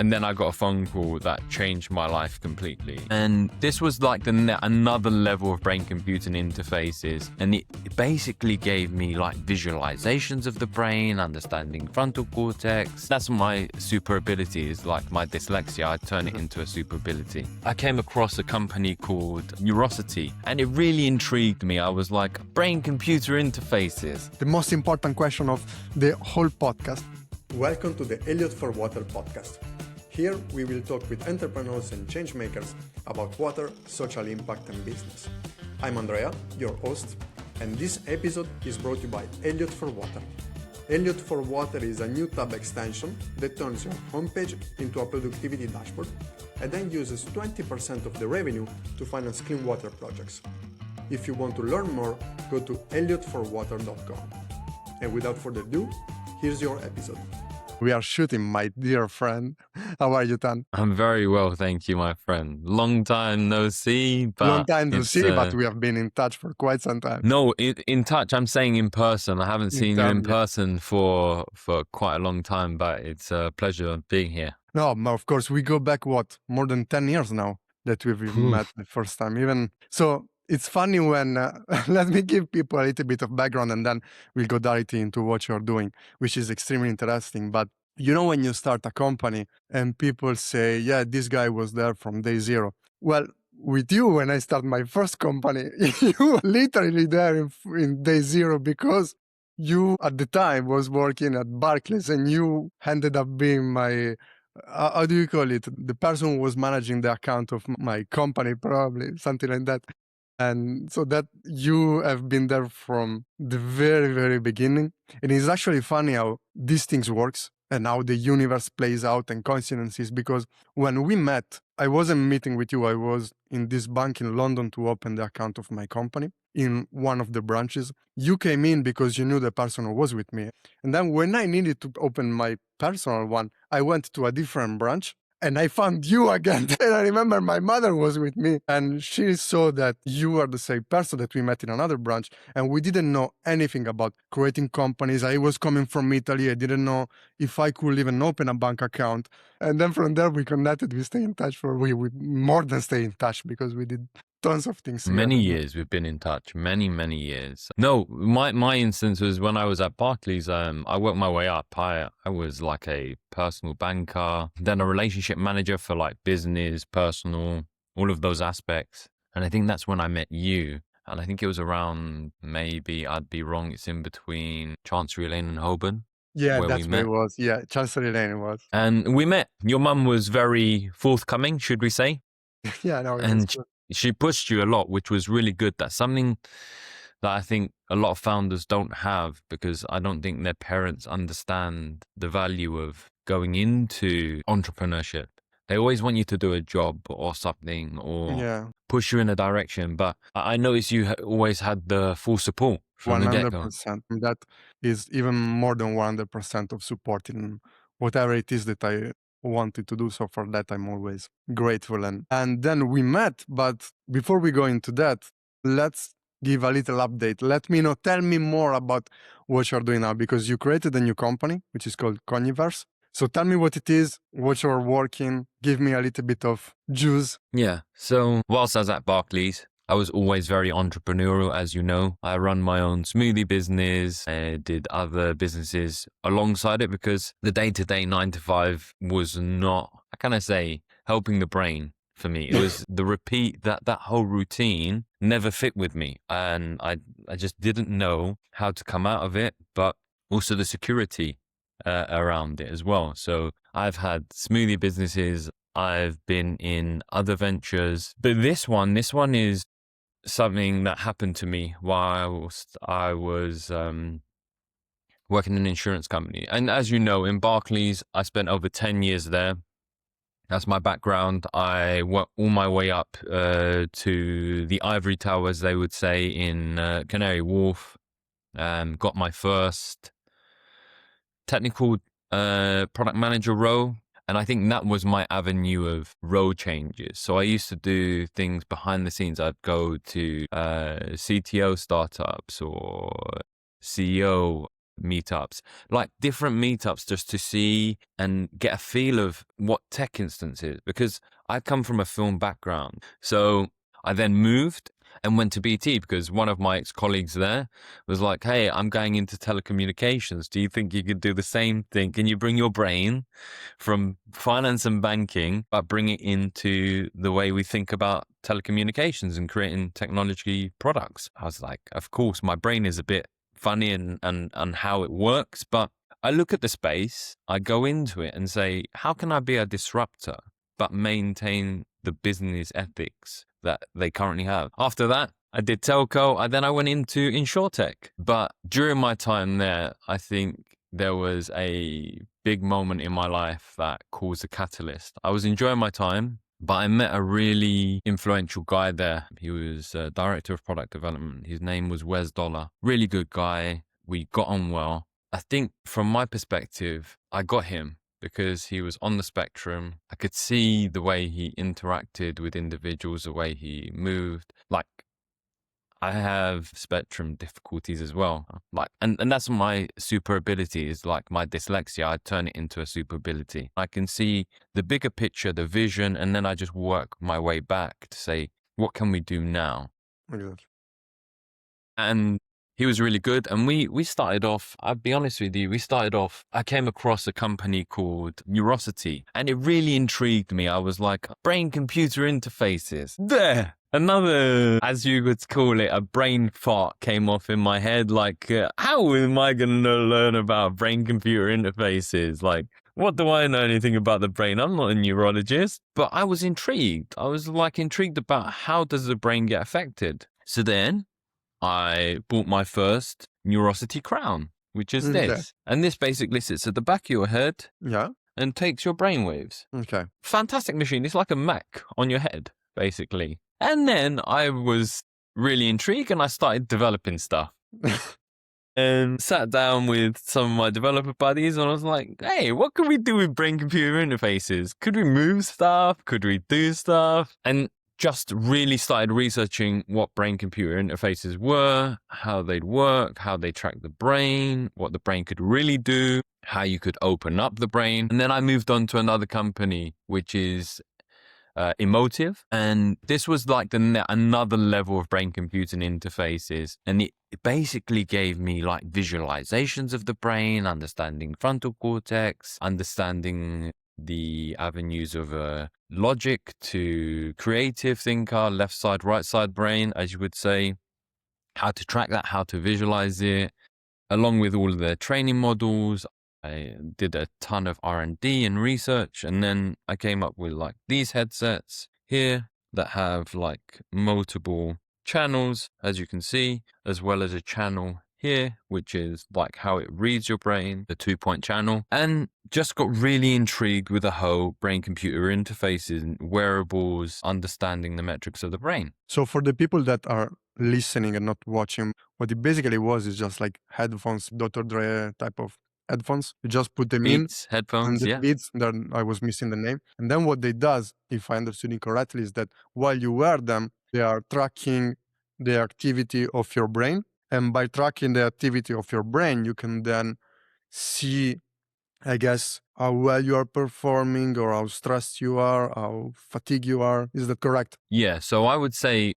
And then I got a phone call that changed my life completely. And this was like another level of brain-computing interfaces. And it basically gave me like visualizations of the brain, understanding frontal cortex. That's my super ability, is like my dyslexia. I turn it into a super ability. I came across a company called Neurosity, and it really intrigued me. I was like, brain-computer interfaces. The most important question of the whole podcast. Welcome to the Elliot for Water podcast. Here we will talk with entrepreneurs and changemakers about water, social impact and business. I'm Andrea, your host, and this episode is brought to you by Elliot for Water. Elliot for Water is a new tab extension that turns your homepage into a productivity dashboard and then uses 20% of the revenue to finance clean water projects. If you want to learn more, go to elliotforwater.com. And without further ado, here's your episode. We are shooting, my dear friend. How are you, Tan? I'm very well, thank you, my friend. Long time no see, but long time to see, but we have been in touch for quite some time. No, in touch. I'm saying in person. I haven't seen you in person for quite a long time, but it's a pleasure being here. No, of course, we go back, more than 10 years now that we've met the first time. Even so, it's funny when, let me give people a little bit of background and then we'll go directly into what you're doing, which is extremely interesting. But you know, when you start a company and people say, yeah, this guy was there from day zero. Well, with you, when I start my first company, you were literally there in day zero because you at the time was working at Barclays and you ended up being my, how do you call it? The person who was managing the account of my company, probably, something like that. And so that you have been there from the very, very beginning. And it's actually funny how these things works and how the universe plays out and coincidences. Because when we met, I wasn't meeting with you. I was in this bank in London to open the account of my company in one of the branches. You came in because you knew the person who was with me. And then when I needed to open my personal one, I went to a different branch. And I found you again. And I remember my mother was with me and she saw that you were the same person that we met in another branch. And we didn't know anything about creating companies. I was coming from Italy. I didn't know if I could even open a bank account. And then from there we connected. We stay in touch we more than stay in touch because we did tons of things. Many years we've been in touch, many years. No, my instance was when I was at Barclays. I worked my way up. I was like a personal banker, then a relationship manager for like business, personal, all of those aspects. And I think that's when I met you. And I think it was around, maybe I'd be wrong, it's in between Chancery Lane and Holborn. Yeah, that's where it was. Yeah, Chancery Lane it was. And we met. Your mum was very forthcoming, should we say? Yeah, no, and she pushed you a lot, which was really good. That's something that I think a lot of founders don't have, because I don't think their parents understand the value of going into entrepreneurship. They always want you to do a job or something or push you in a direction. But I noticed you always had the full support from 100%. The get-go. That is even more than 100% of support in whatever it is that I wanted to do. So for that, I'm always grateful. And then we met. But before we go into that, let's give a little update. Tell me more about what you're doing now, because you created a new company, which is called Cogniverse. So tell me what it is, what you're working, give me a little bit of juice. Yeah. So whilst I was at Barclays, I was always very entrepreneurial, as you know. I run my own smoothie business. I did other businesses alongside it because the day-to-day 9 to 5 was not, how can I say, helping the brain for me. It was the repeat, that whole routine never fit with me. And I just didn't know how to come out of it, but also the security around it as well. So I've had smoothie businesses. I've been in other ventures, but this one is something that happened to me whilst I was working in an insurance company. And as you know, in Barclays, I spent over 10 years there. That's my background. I worked all my way up to the ivory tower, as they would say, in Canary Wharf. Got my first technical product manager role. And I think that was my avenue of role changes. So I used to do things behind the scenes. I'd go to CTO startups or CEO meetups, like different meetups, just to see and get a feel of what tech instance is, because I come from a film background. So I then moved and went to BT because one of my ex-colleagues there was like, hey, I'm going into telecommunications. Do you think you could do the same thing? Can you bring your brain from finance and banking, but bring it into the way we think about telecommunications and creating technology products? I was like, of course, my brain is a bit funny and how it works, but I look at the space, I go into it and say, how can I be a disruptor but maintain the business ethics that they currently have? After that, I did telco, then I went into insurtech. But during my time there, I think there was a big moment in my life that caused a catalyst. I was enjoying my time, but I met a really influential guy there. He was director of product development. His name was Wes Dollar. Really good guy. We got on well. I think from my perspective, I got him because he was on the spectrum. I could see the way he interacted with individuals, the way he moved. Like, I have spectrum difficulties as well. Like, and that's my super ability, is like my dyslexia. I turn it into a super ability. I can see the bigger picture, the vision, and then I just work my way back to say, what can we do now? Exactly. And he was really good. And we started off, I'll be honest with you, I came across a company called Neurosity, and it really intrigued me. I was like, brain computer interfaces. There. Another, as you would call it, a brain fart came off in my head. Like, how am I going to learn about brain computer interfaces? Like, what do I know anything about the brain? I'm not a neurologist, but I was intrigued. I was like intrigued about how does the brain get affected? So then I bought my first Neurosity crown, which is Okay. this. And this basically sits at the back of your head Yeah. and takes your brainwaves. Okay. Fantastic machine. It's like a Mac on your head, basically. And then I was really intrigued and I started developing stuff. And sat down with some of my developer buddies and I was like, hey, what can we do with brain-computer interfaces? Could we move stuff? Could we do stuff? And just really started researching what brain-computer interfaces were, how they'd work, how they track the brain, what the brain could really do, how you could open up the brain. And then I moved on to another company, which is Emotive. And this was like another level of brain computing interfaces. And it basically gave me like visualizations of the brain, understanding frontal cortex, understanding the avenues of logic to creative thinker, left side, right side brain, as you would say, how to track that, how to visualize it, along with all of their training models. I did a ton of R&D and research, and then I came up with like these headsets here that have like multiple channels, as you can see, as well as a channel here, which is like how it reads your brain, the 2-point channel, and just got really intrigued with the whole brain-computer interfaces, wearables, understanding the metrics of the brain. So for the people that are listening and not watching, what it basically was is just like headphones, Dr. Dre type of headphones. You just put them Beats, in, and headphones, the yeah. Beats, then I was missing the name. And then what they does, if I understood it correctly, is that while you wear them, they are tracking the activity of your brain. And by tracking the activity of your brain, you can then see, I guess, how well you are performing or how stressed you are, how fatigued you are. Is that correct? Yeah, so I would say,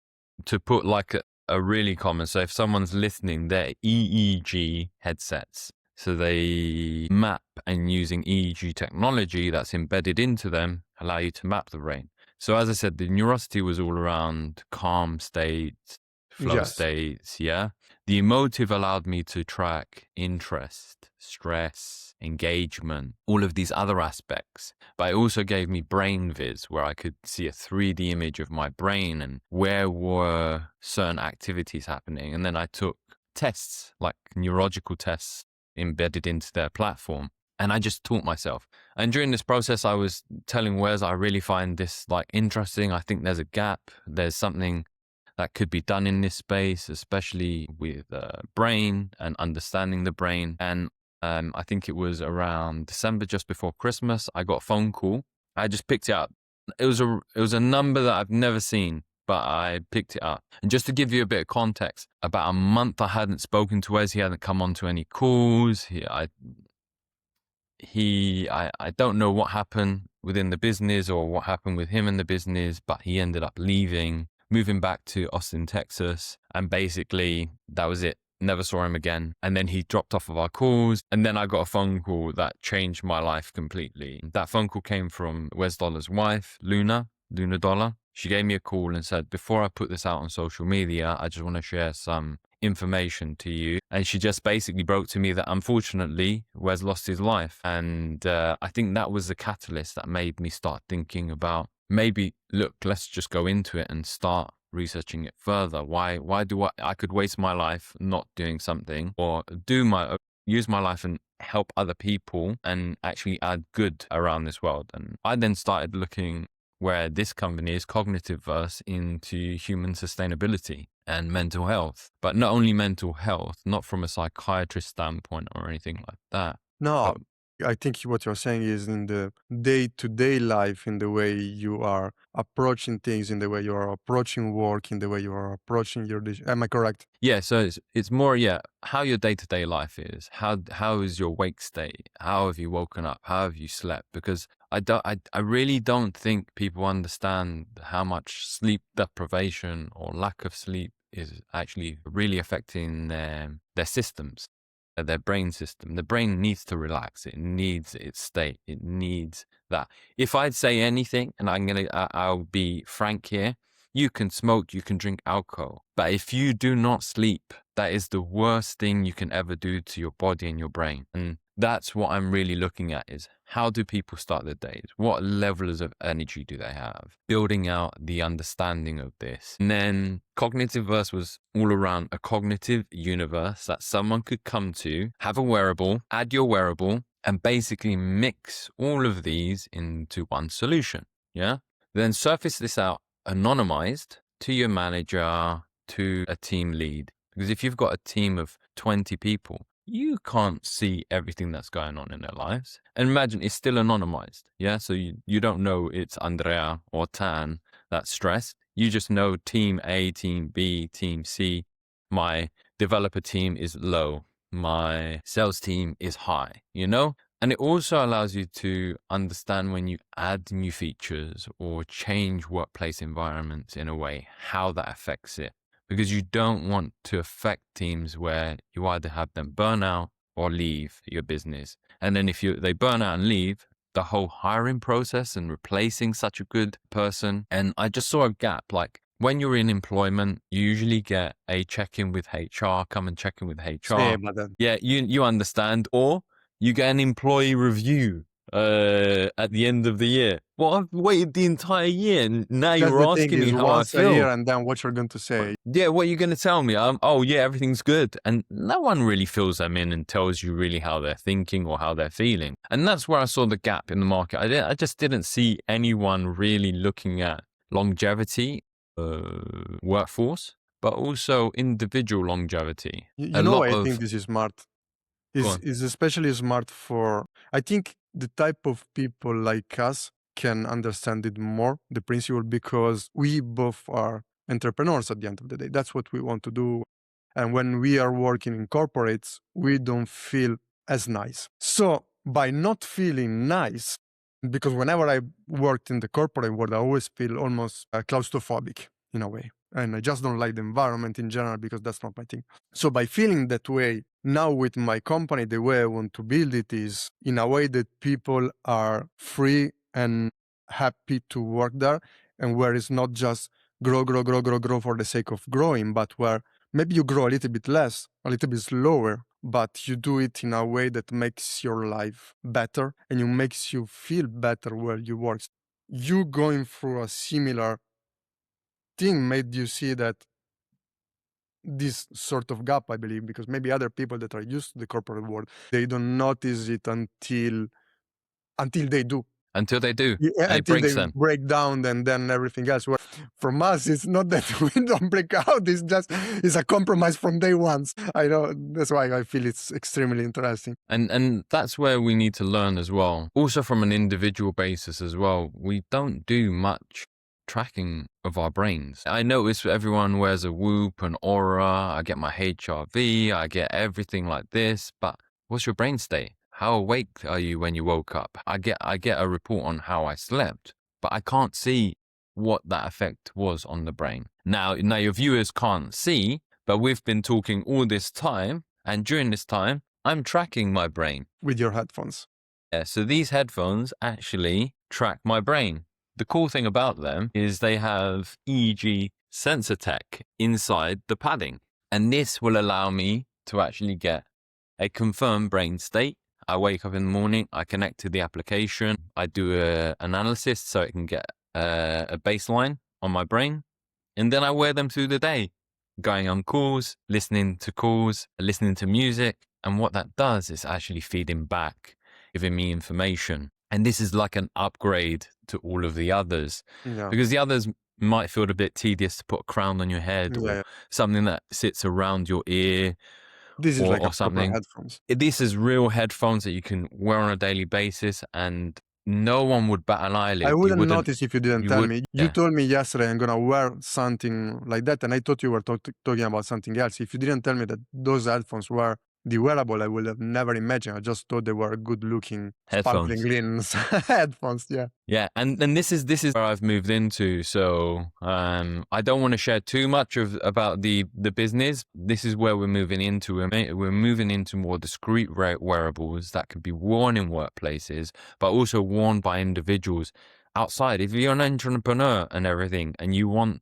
to put like a really common, so if someone's listening, they're EEG headsets. So they map, and using EEG technology that's embedded into them, allow you to map the brain. So as I said, the Neurosity was all around calm states, flow Yes. states, yeah? The Emotive allowed me to track interest, stress, engagement, all of these other aspects. But it also gave me brain viz, where I could see a 3D image of my brain and where were certain activities happening. And then I took tests, like neurological tests, embedded into their platform. And I just taught myself. And during this process, I was telling Wes, I really find this like interesting. I think there's a gap. There's something that could be done in this space, especially with brain and understanding the brain. And I think it was around December, just before Christmas, I got a phone call. I just picked it up. It was a number that I've never seen, but I picked it up. And just to give you a bit of context, about a month I hadn't spoken to Wes. He hadn't come on to any calls. I don't know what happened within the business or what happened with him in the business, but he ended up leaving, moving back to Austin, Texas. And basically that was it. Never saw him again. And then he dropped off of our calls. And then I got a phone call that changed my life completely. That phone call came from Wes Dollar's wife, Luna Dollar. She gave me a call and said, before I put this out on social media, I just want to share some information to you. And she just basically broke to me that unfortunately Wes lost his life. And I think that was the catalyst that made me start thinking about maybe, look, let's just go into it and start researching it further. Why do I could waste my life not doing something, or use my life and help other people and actually add good around this world. And I then started looking where this company is Cognitive Verse into human sustainability and mental health, but not only mental health, not from a psychiatrist standpoint or anything like that. No, I think what you're saying is in the day-to-day life, in the way you are approaching things, in the way you are approaching work, in the way you are approaching your... Am I correct? Yeah, so it's more, how your day-to-day life is. How is your wake state? How have you woken up? How have you slept? Because I really don't think people understand how much sleep deprivation or lack of sleep is actually really affecting their systems, their brain system. The brain needs to relax. It needs its state. It needs that. If I'd say anything, and I'll be frank here, you can smoke, you can drink alcohol, but if you do not sleep, that is the worst thing you can ever do to your body and your brain. And that's what I'm really looking at, is how do people start their days? What levels of energy do they have? Building out the understanding of this. And then Cognitive Verse was all around a cognitive universe that someone could come to, have a wearable, add your wearable, and basically mix all of these into one solution. Yeah. Then surface this out anonymized to your manager, to a team lead. Because if you've got a team of 20 people, you can't see everything that's going on in their lives. And imagine it's still anonymized. Yeah. So you don't know it's Andrea or Tan that's stressed. You just know team A, team B, team C. My developer team is low. My sales team is high, And it also allows you to understand when you add new features or change workplace environments in a way, how that affects it. Because you don't want to affect teams where you either have them burn out or leave your business. And then if they burn out and leave, the whole hiring process and replacing such a good person. And I just saw a gap. Like when you're in employment, you usually get a check-in with HR, come and check in with HR. Yeah, but then... Yeah, you understand. Or you get an employee review at the end of the year. Well, I've waited the entire year, and now you're asking me how I feel. A year, and then what you're going to say? Yeah, what you're going to tell me? Oh yeah, everything's good, and no one really fills them in and tells you really how they're thinking or how they're feeling. And that's where I saw the gap in the market. I just didn't see anyone really looking at longevity, workforce, but also individual longevity. I think this is smart. Is especially smart for, I think, the type of people like us can understand it more, the principle, because we both are entrepreneurs at the end of the day. That's what we want to do. And when we are working in corporates, we don't feel as nice. So by not feeling nice, because whenever I worked in the corporate world, I always feel almost claustrophobic in a way. And I just don't like the environment in general because that's not my thing. So by feeling that way, now with my company, the way I want to build it is in a way that people are free and happy to work there, and where it's not just grow for the sake of growing, but where maybe you grow a little bit less, a little bit slower, but you do it in a way that makes your life better and makes you feel better where you work. You going through a similar thing made you see that this sort of gap, I believe, because maybe other people that are used to the corporate world, they don't notice it until they do. Until they do. Yeah, until they break down, and then everything else. Where from us, it's not that we don't break out. It's a compromise from day one. I know, that's why I feel it's extremely interesting. And that's where we need to learn as well. Also from an individual basis as well. We don't do much tracking of our brains. I notice everyone wears a Whoop, an Aura. I get my HRV. I get everything like this. But what's your brain state? How awake are you when you woke up? I get a report on how I slept, but I can't see what that effect was on the brain. Now your viewers can't see, but we've been talking all this time, and during this time, I'm tracking my brain. With your headphones. Yeah, so these headphones actually track my brain. The cool thing about them is they have EEG sensor tech inside the padding. And this will allow me to actually get a confirmed brain state. I wake up in the morning, I connect to the application, I do an analysis so it can get a baseline on my brain. And then I wear them through the day, going on calls, listening to music. And what that does is actually feeding back, giving me information. And this is like an upgrade to all of the others, because the others might feel a bit tedious to put a crown on your head or something that sits around your ear. This is like a something. proper headphones. This is real headphones that you can wear on a daily basis, and no one would bat an eyelid. I wouldn't notice if you didn't tell me. You told me yesterday I'm gonna wear something like that, and I thought you were talking about something else. If you didn't tell me that those headphones were the wearable, I would have never imagined. I just thought they were good-looking, sparkling clean headphones. Yeah, and this is where I've moved into. So I don't want to share too much about the business. This is where we're moving into. We're moving into more discreet wearables that could be worn in workplaces, but also worn by individuals outside. If you're an entrepreneur and everything, and you want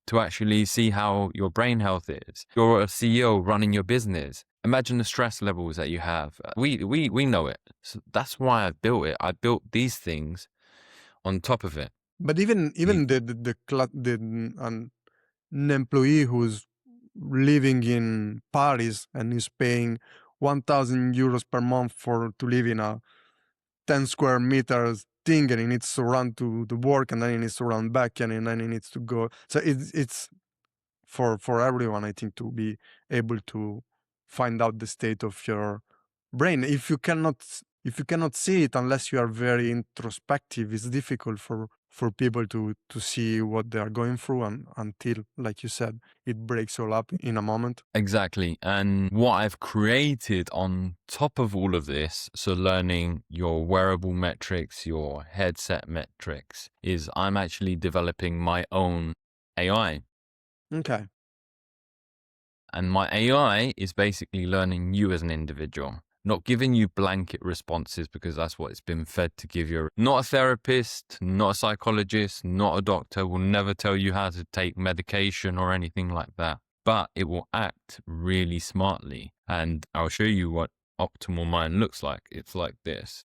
to actually see how your brain health is, you're a CEO running your business. Imagine the stress levels that you have. We know it. So that's why I built it. I built these things on top of it. But even an employee who's living in Paris and is paying 1,000 euros per month to live in a 10 square meters thing, and he needs to run to the work, and then he needs to run back, and then he needs to go. So it's for everyone, I think, to be able to find out the state of your brain. If you cannot see it unless you are very introspective, it's difficult for people to see what they are going through, and until, like you said, it breaks all up in a moment. Exactly. And what I've created on top of all of this, so learning your wearable metrics, your headset metrics, is I'm actually developing my own AI. Okay. And my AI is basically learning you as an individual, not giving you blanket responses, because that's what it's been fed to give you. Not a therapist, not a psychologist, not a doctor will never tell you how to take medication or anything like that. But it will act really smartly. And I'll show you what optimal mind looks like. It's like this.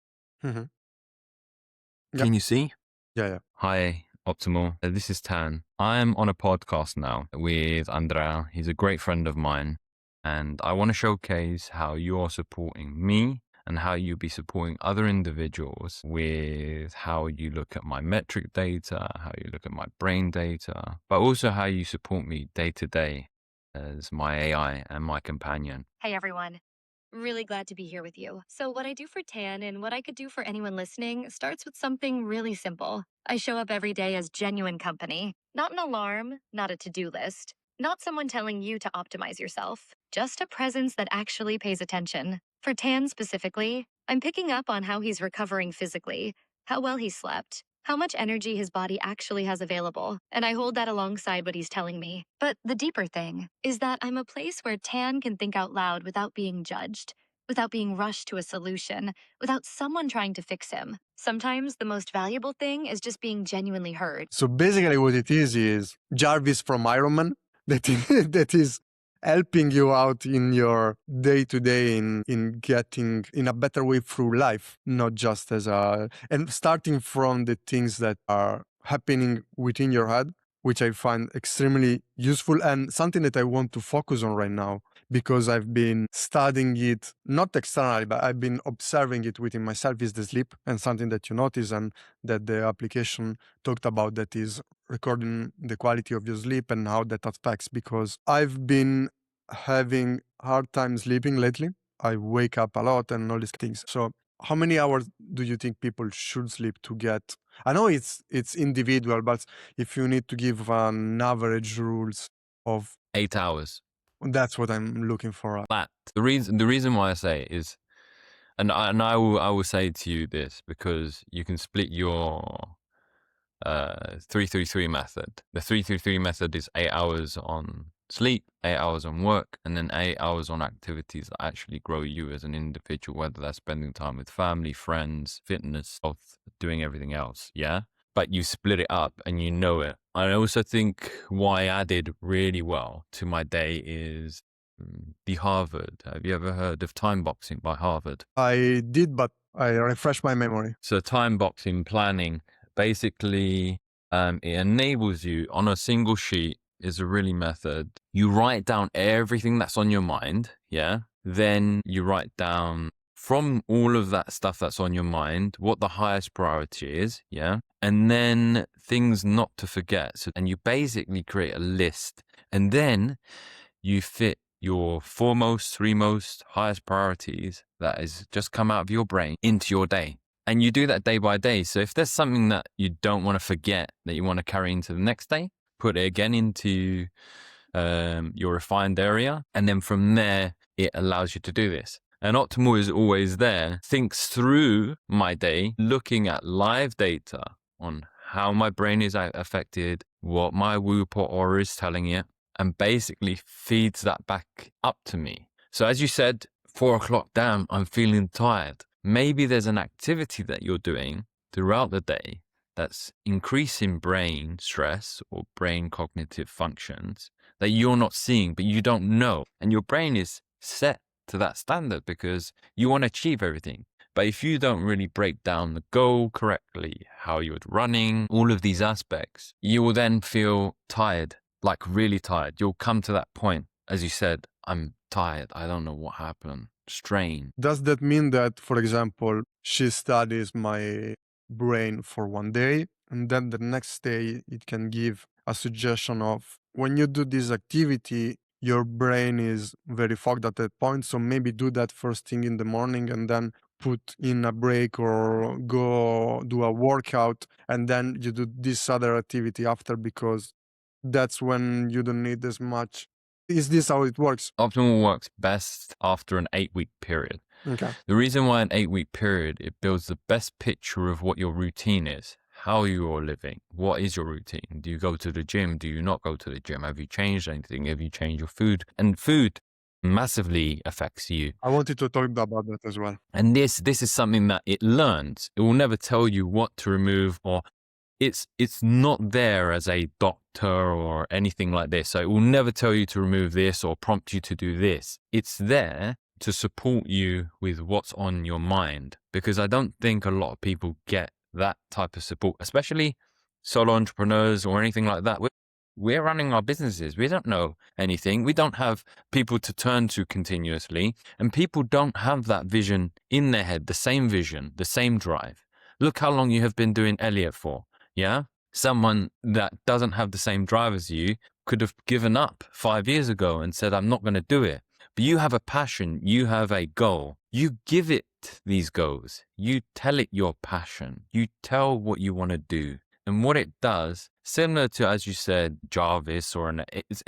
Mm-hmm. Can you see? Yeah. Hi, Optimal. This is Tan. I'm on a podcast now with Andrea. He's a great friend of mine. And I want to showcase how you're supporting me and how you'll be supporting other individuals with how you look at my metric data, how you look at my brain data, but also how you support me day to day as my AI and my companion. Hey, everyone. Really glad to be here with you. So what I do for Tan and what I could do for anyone listening starts with something really simple. I show up every day as genuine company, not an alarm, not a to-do list, not someone telling you to optimize yourself, just a presence that actually pays attention. For Tan specifically, I'm picking up on how he's recovering physically, how well he slept, how much energy his body actually has available, and I hold that alongside what he's telling me. But the deeper thing is that I'm a place where Tan can think out loud without being judged, without being rushed to a solution, without someone trying to fix him. Sometimes the most valuable thing is just being genuinely heard. So basically what it is Jarvis from Iron Man that is helping you out in your day-to-day in getting in a better way through life, not just as and starting from the things that are happening within your head, which I find extremely useful and something that I want to focus on right now, because I've been studying it, not externally, but I've been observing it within myself, is the sleep, and something that you notice and that the application talked about, that is recording the quality of your sleep and how that affects, because I've been having hard time sleeping lately. I wake up a lot and all these things. So how many hours do you think people should sleep to get I know it's individual, but if you need to give an average rules of 8 hours. that's what I'm looking for. That the reason why I say it is, and I will say to you this, because you can split your 3-3-3 method. The 3-3-3 method is 8 hours on sleep, 8 hours on work, and then 8 hours on activities that actually grow you as an individual, whether that's spending time with family, friends, fitness, health, doing everything else. Yeah. But you split it up and you know it. I also think why I did really well to my day is the Harvard. Have you ever heard of time boxing by Harvard? I did, but I refresh my memory. So time boxing planning, basically, it enables you on a single sheet is a really method. You write down everything that's on your mind. Yeah. Then you write down from all of that stuff that's on your mind, what the highest priority is. Yeah. And then things not to forget. So, and you basically create a list, and then you fit your foremost, three most highest priorities that has just come out of your brain into your day. And you do that day by day. So if there's something that you don't want to forget that you want to carry into the next day, put it again into your refined area. And then from there, it allows you to do this. And Optimal is always there, thinks through my day, looking at live data on how my brain is affected, what my Woopot aura is telling it, and basically feeds that back up to me. So as you said, 4 o'clock, damn, I'm feeling tired. Maybe there's an activity that you're doing throughout the day that's increasing brain stress or brain cognitive functions that you're not seeing, but you don't know. And your brain is set to that standard because you want to achieve everything. But if you don't really break down the goal correctly, how you're running, all of these aspects, you will then feel tired, like really tired. You'll come to that point, as you said, I'm tired. I don't know what happened. Strain. Does that mean that, for example, she studies my brain for one day, and then the next day it can give a suggestion of when you do this activity, your brain is very fogged at that point. So maybe do that first thing in the morning and then put in a break or go do a workout, and then you do this other activity after, because that's when you don't need as much. Is this how it works? Optimal works best after an 8-week period. Okay. The reason why an 8-week period, it builds the best picture of what your routine is, how you are living. What is your routine? Do you go to the gym? Do you not go to the gym? Have you changed anything? Have you changed your food? And food massively affects you. I wanted to talk about that as well. And this is something that it learns. It will never tell you what to remove, or it's not there as a doctor or anything like this. So it will never tell you to remove this or prompt you to do this. It's there to support you with what's on your mind, because I don't think a lot of people get that type of support, especially solo entrepreneurs or anything like that. We're running our businesses. We don't know anything. We don't have people to turn to continuously, and people don't have that vision in their head, the same vision, the same drive. Look how long you have been doing Elliot for. Yeah. Someone that doesn't have the same drive as you could have given up 5 years ago and said, I'm not going to do it. But you have a passion. You have a goal. You give it these goals. You tell it your passion. You tell what you want to do. And what it does, similar to, as you said, Jarvis,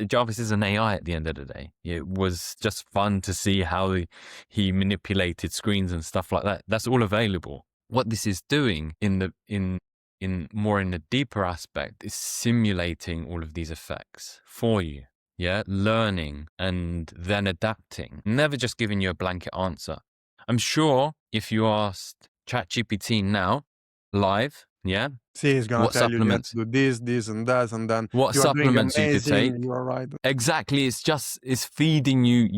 Jarvis is an AI at the end of the day. It was just fun to see how he manipulated screens and stuff like that. That's all available. What this is doing in the deeper aspect is simulating all of these effects for you. Yeah. Learning and then adapting, never just giving you a blanket answer. I'm sure if you asked ChatGPT now, live, yeah. See, he's gonna What tell you to supplements? do this, and that, and then What you are doing supplements you could amazing. take? You are right. Exactly. It's feeding you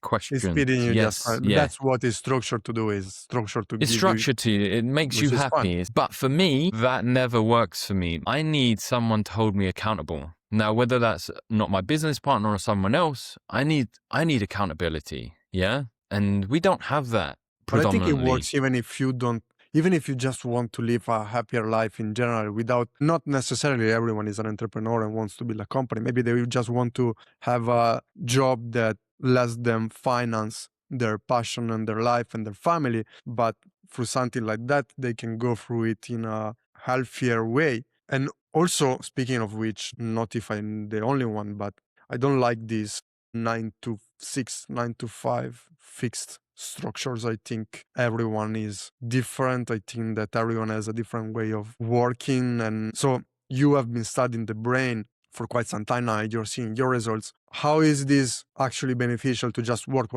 questions. It's feeding you yes, just right. yeah. That's what is structured to do. Is structured to It's give structured to you. It makes you which is fun. happy. But for me, that never works for me. I need someone to hold me accountable. Now, whether that's not my business partner or someone else, I need accountability. Yeah. And we don't have that But I think predominantly. it works even if you don't. Even if you just want to live a happier life in general, without, not necessarily everyone is an entrepreneur and wants to build a company. Maybe they just want to have a job that lets them finance their passion and their life and their family. But through something like that, they can go through it in a healthier way. And also, speaking of which, not if I'm the only one, but I don't like these 9 to 6, 9 to 5 fixed structures. I think everyone is different. I think that everyone has a different way of working. And so you have been studying the brain for quite some time now. You're seeing your results. How is this actually beneficial to just work,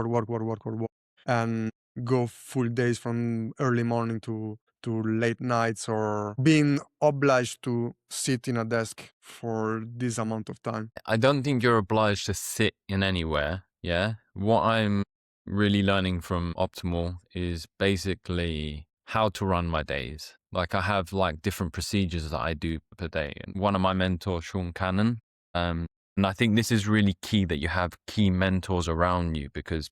and go full days from early morning to late nights, or being obliged to sit in a desk for this amount of time? I don't think you're obliged to sit in anywhere. Yeah. What I'm really learning from Optimal is basically how to run my days. Like I have like different procedures that I do per day. And one of my mentors, Sean Cannon, and I think this is really key, that you have key mentors around you, because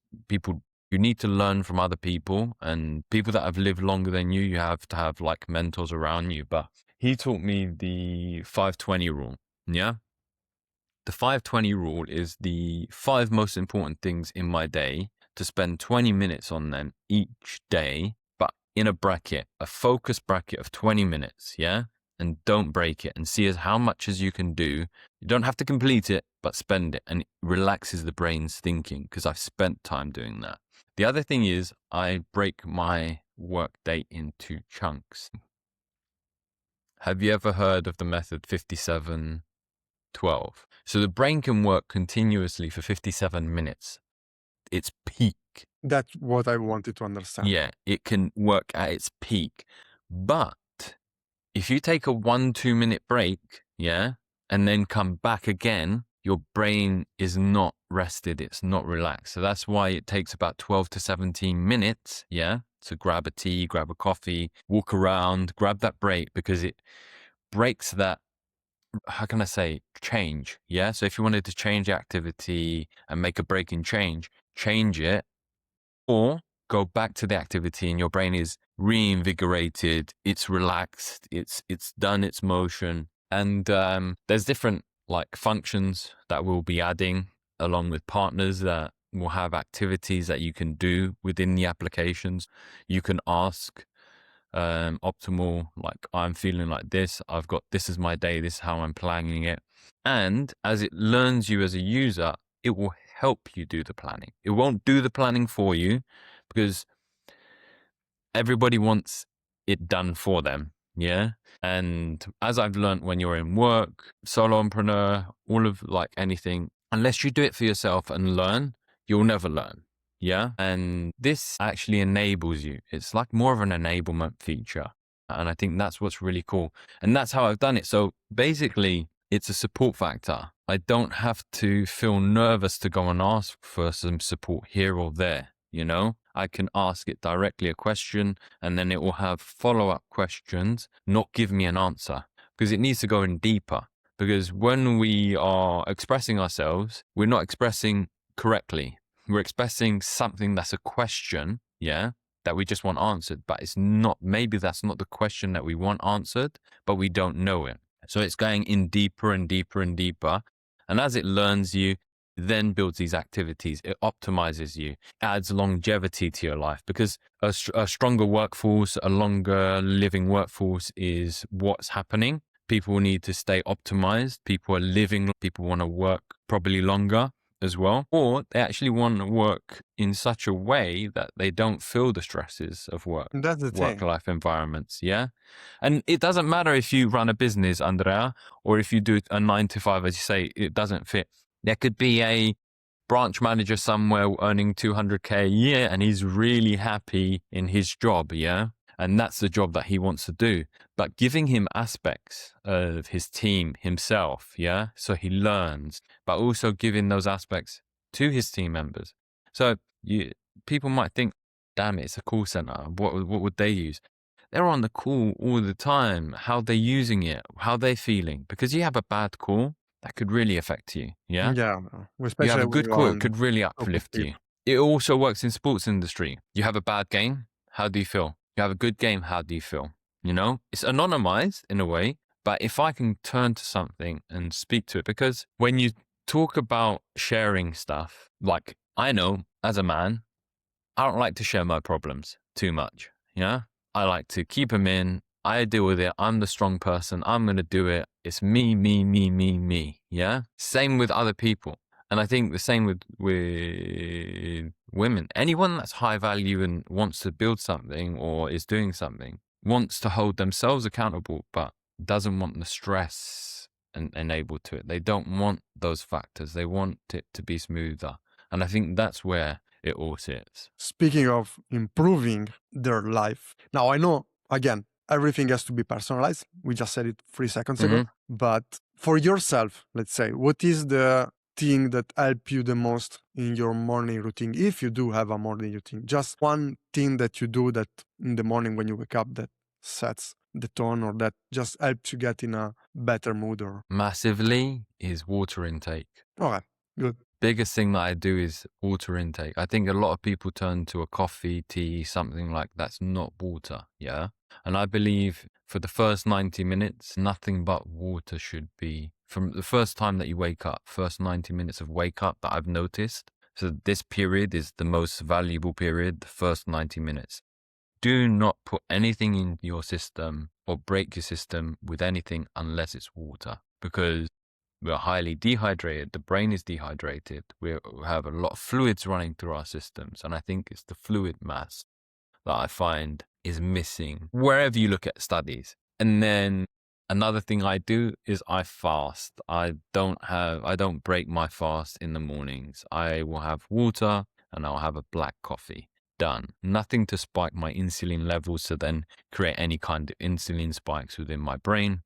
you need to learn from other people, and people that have lived longer than you have to have like mentors around you. But he taught me the 5-20 rule. Yeah. The 5-20 rule is the 5 most important things in my day, to spend 20 minutes on them each day, but in a bracket, a focus bracket of 20 minutes. Yeah. And don't break it, and see as how much as you can do. You don't have to complete it, but spend it, and it relaxes the brain's thinking, because I've spent time doing that. The other thing is I break my work day into chunks. Have you ever heard of the method 57-12? So the brain can work continuously for 57 minutes. Its peak. That's what I wanted to understand. Yeah, it can work at its peak. But if you take a 1-2 minute break, yeah, and then come back again, your brain is not rested. It's not relaxed. So that's why it takes about 12 to 17 minutes, yeah, to grab a tea, grab a coffee, walk around, grab that break, because it breaks that, how can I say, change. Yeah. So if you wanted to change the activity and make a break in change it, or go back to the activity, and your brain is reinvigorated, it's relaxed, it's done its motion. And there's different like functions that we'll be adding along with partners that will have activities that you can do within the applications. You can ask Optimal, like, I'm feeling like this, this is my day, this is how I'm planning it. And as it learns you as a user, it will help you do the planning. It won't do the planning for you, because everybody wants it done for them. Yeah. And as I've learned, when you're in work, solo entrepreneur, all of like anything, unless you do it for yourself and learn, you'll never learn. Yeah. And this actually enables you. It's like more of an enablement feature. And I think that's what's really cool. And that's how I've done it. So basically, it's a support factor. I don't have to feel nervous to go and ask for some support here or there. You know, I can ask it directly a question, and then it will have follow-up questions, not give me an answer, because it needs to go in deeper. Because when we are expressing ourselves, we're not expressing correctly. We're expressing something that's a question, yeah, that we just want answered, but it's not, maybe that's not the question that we want answered, but we don't know it. So it's going in deeper and deeper and deeper. And as it learns you, then builds these activities, it optimizes you, adds longevity to your life, because a stronger workforce, a longer living workforce is what's happening. People need to stay optimized. People are living, people want to work probably longer as well, or they actually want to work in such a way that they don't feel the stresses of work. That's the thing. Work-life environments, yeah? And it doesn't matter if you run a business, Andrea, or if you do a 9 to 5, as you say, it doesn't fit. There could be a branch manager somewhere earning 200K a year, and he's really happy in his job, yeah? And that's the job that he wants to do. But giving him aspects of his team, himself, yeah? So he learns, but also giving those aspects to his team members. So people might think, damn it, it's a call center. What would they use? They're on the call all the time. How they're using it, how they're feeling. Because you have a bad call, that could really affect you, yeah? Yeah, You especially have a when good you're call, it on could really top of uplift you. people. It also works in sports industry. You have a bad game, how do you feel? You have a good game, how do you feel? You know, it's anonymized in a way, but if I can turn to something and speak to it, because when you talk about sharing stuff, like I know as a man, I don't like to share my problems too much. Yeah. I like to keep them in. I deal with it. I'm the strong person. I'm going to do it. It's me, me, me, me, me. Yeah. Same with other people. And I think the same with women. Anyone that's high value and wants to build something or is doing something wants to hold themselves accountable, but doesn't want the stress and enable to it. They don't want those factors. They want it to be smoother. And I think that's where it all sits. Speaking of improving their life, now I know, again, everything has to be personalized. We just said it 3 seconds ago. But for yourself, let's say, what is the thing that help you the most in your morning routine, if you do have a morning routine? Just one thing that you do that in the morning when you wake up that sets the tone or that just helps you get in a better mood? Or Massively is water intake. okay, good. Biggest thing that I do is water intake. I think a lot of people turn to a coffee, tea, something like that's not water, yeah? And I believe for the first 90 minutes, nothing but water should be, from the first time that you wake up, first 90 minutes of wake up that I've noticed. So this period is the most valuable period, the first 90 minutes. Do not put anything in your system or break your system with anything unless it's water, because we're highly dehydrated. The brain is dehydrated. We have a lot of fluids running through our systems. And I think it's the fluid mass that I find is missing wherever you look at studies. And then another thing I do is I fast. I don't break my fast in the mornings. I will have water and I'll have a black coffee. Done. Nothing to spike my insulin levels to then create any kind of insulin spikes within my brain.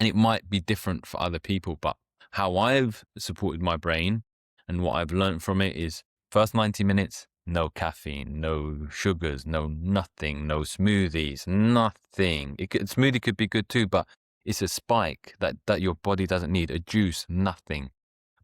And it might be different for other people, but how I've supported my brain and what I've learned from it is first 90 minutes, no caffeine, no sugars, no nothing, no smoothies, nothing. Smoothie could be good too, but it's a spike that your body doesn't need. A juice, nothing.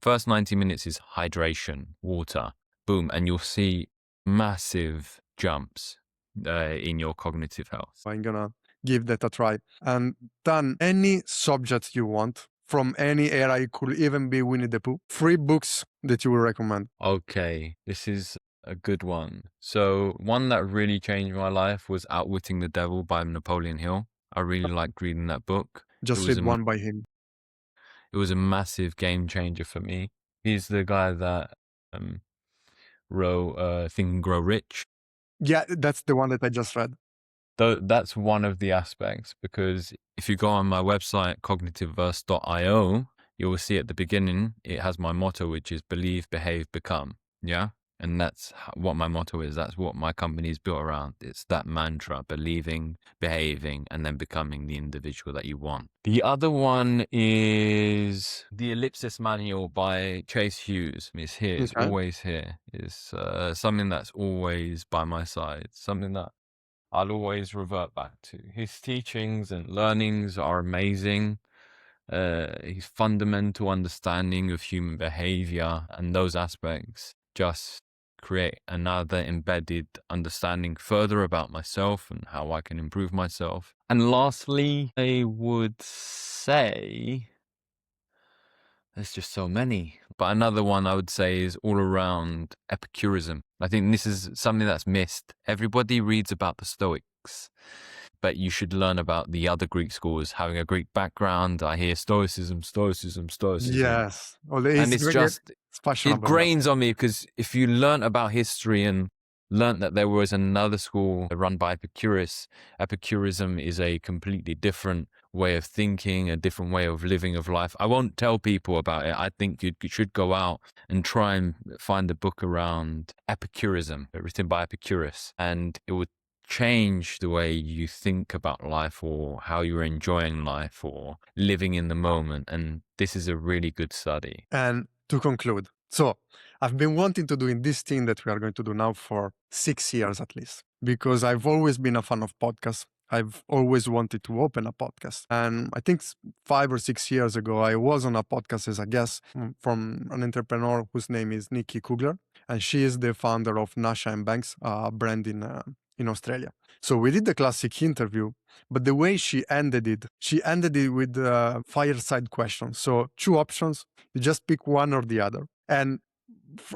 First 90 minutes is hydration, water, boom, and you'll see massive jumps in your cognitive health. I'm gonna give that a try. And Tan, any subject you want from any era, it could even be Winnie the Pooh. 3 books that you will recommend. Okay, this is a good one. So one that really changed my life was Outwitting the Devil by Napoleon Hill. I really liked reading that book. Just read one by him. It was a massive game changer for me. He's the guy that wrote Think and Grow Rich. Yeah, that's the one that I just read. That's one of the aspects, because if you go on my website, cognitiveverse.io, you will see at the beginning, it has my motto, which is believe, behave, become. Yeah. And that's what my motto is. That's what my company is built around. It's that mantra, believing, behaving, and then becoming the individual that you want. The other one is The Ellipsis Manual by Chase Hughes. It's here. It's always here. It's something that's always by my side. Something that I'll always revert back to. His teachings and learnings are amazing. His fundamental understanding of human behavior and those aspects just create another embedded understanding further about myself and how I can improve myself. And lastly, I would say there's just so many. But another one I would say is all around Epicurism. I think this is something that's missed. Everybody reads about the Stoics, but you should learn about the other Greek schools. Having a Greek background, I hear Stoicism. Yes. And it's just, it grains on me, because if you learn about history and learned that there was another school run by Epicurus, Epicurism is a completely different way of thinking, a different way of living of life. I won't tell people about it. I think you should go out and try and find a book around Epicurism written by Epicurus, and it would change the way you think about life or how you're enjoying life or living in the moment. And this is a really good study. And to conclude, so I've been wanting to do this thing that we are going to do now for 6 years at least, because I've always been a fan of podcasts. I've always wanted to open a podcast. And I think 5 or 6 years ago, I was on a podcast as a guest from an entrepreneur whose name is Nikki Kugler. And she is the founder of Nasha and Banks, a brand in Australia. So we did the classic interview, but the way she ended it with a fireside question. So 2 options, you just pick one or the other. And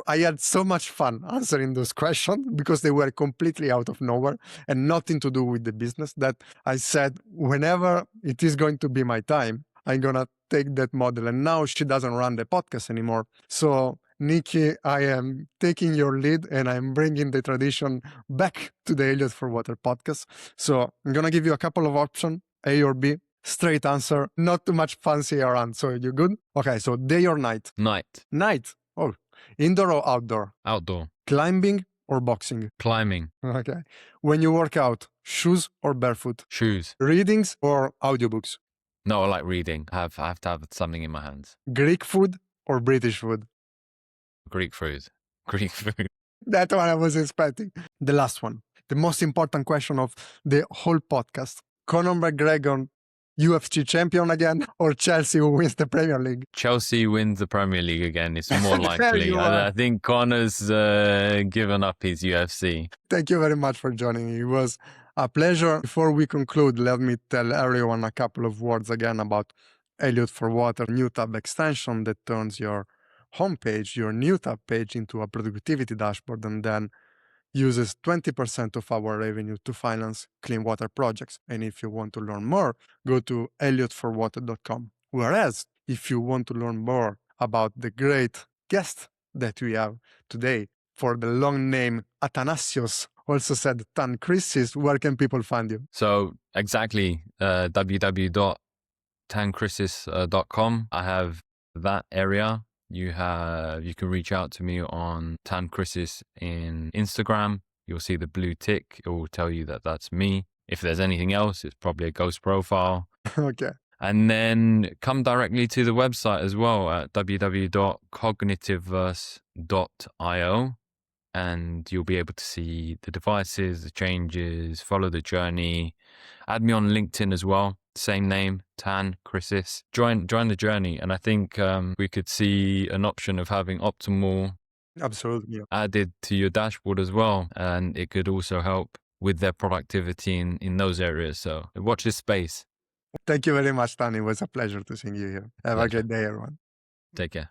I had so much fun answering those questions because they were completely out of nowhere and nothing to do with the business, that I said, whenever it is going to be my time, I'm going to take that model. And now she doesn't run the podcast anymore. So Nikki, I am taking your lead and I'm bringing the tradition back to the Elliot for Water podcast. So I'm going to give you a couple of options, A or B. Straight answer, not too much fancy around. So you good? Okay, so day or night? Night. Night. Oh, indoor or outdoor? Outdoor. Climbing or boxing? Climbing. Okay. When you work out, shoes or barefoot? Shoes. Readings or audiobooks? No, I like reading. I have to have something in my hands. Greek food or British food? Greek food. Greek food. That one I was expecting. The last one, the most important question of the whole podcast. Conor McGregor, UFC champion again, or Chelsea who wins the Premier League? Chelsea wins the Premier League again. It's more likely. you are. I think Connor's given up his UFC. Thank you very much for joining me. It was a pleasure. Before we conclude, let me tell everyone a couple of words again about Elliot for Water, new tab extension that turns your homepage, your new tab page, into a productivity dashboard and then uses 20% of our revenue to finance clean water projects. And if you want to learn more, go to elliottforwater.com. Whereas, if you want to learn more about the great guest that we have today, for the long name Athanasios, also said Tan Chrissis, where can people find you? So exactly, www.tancrissis.com. I have that area. You can reach out to me on Tan Chrissis in Instagram. You'll see the blue tick. It will tell you that that's me. If there's anything else, it's probably a ghost profile. Okay. And then come directly to the website as well at www.cognitiveverse.io. And you'll be able to see the devices, the changes, follow the journey. Add me on LinkedIn as well. Same name, Tan Chrissis. Join the journey. And I think we could see an option of having optimal Absolutely. added to your dashboard as well. And it could also help with their productivity in those areas. So watch this space. Thank you very much, Tan. It was a pleasure to see you here. Have a Pleasure. great day, everyone. Take care.